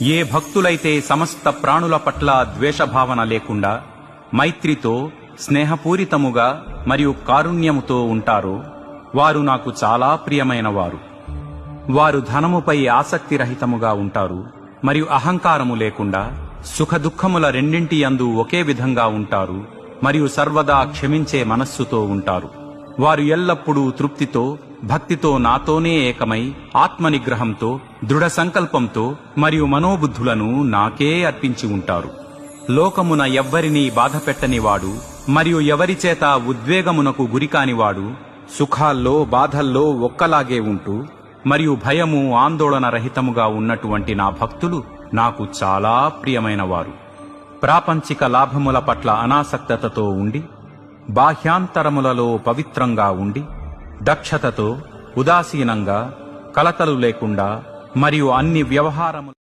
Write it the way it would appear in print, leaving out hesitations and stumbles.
ఏ భక్తులైతే సమస్త ప్రాణుల పట్ల ద్వేషభావన లేకుండా మైత్రితో, స్నేహపూరితముగా మరియు కారుణ్యముతో ఉంటారో వారు నాకు చాలా ప్రియమైన వారు. వారు ధనముపై ఆసక్తిరహితముగా ఉంటారు మరియు అహంకారము లేకుండా సుఖదుఖముల రెండింటి యందు ఒకే విధంగా ఉంటారు మరియు సర్వదా క్షమించే మనస్సుతో ఉంటారు. వారు ఎల్లప్పుడూ తృప్తితో, భక్తితో నాతోనే ఏకమై ఆత్మనిగ్రహంతో, దృఢ సంకల్పంతో మరియు మనోబుద్ధులను నాకే అర్పించి ఉంటారు. లోకమున ఎవ్వరినీ బాధపెట్టనివాడు మరియు ఎవరిచేత ఉద్వేగమునకు గురికానివాడు సుఖాల్లో, బాధల్లో ఒక్కలాగే ఉంటూ మరియు భయము, ఆందోళన రహితముగా ఉన్నటువంటి నా భక్తులు నాకు చాలా ప్రియమైనవారు. ప్రాపంచిక లాభముల పట్ల అనాసక్తతతో ఉండి, బాహ్యాంతరములలో పవిత్రంగా ఉండి, దక్షతతో, ఉదాసీనంగా, కలతలు లేకుండా మరియు అన్ని వ్యవహారములు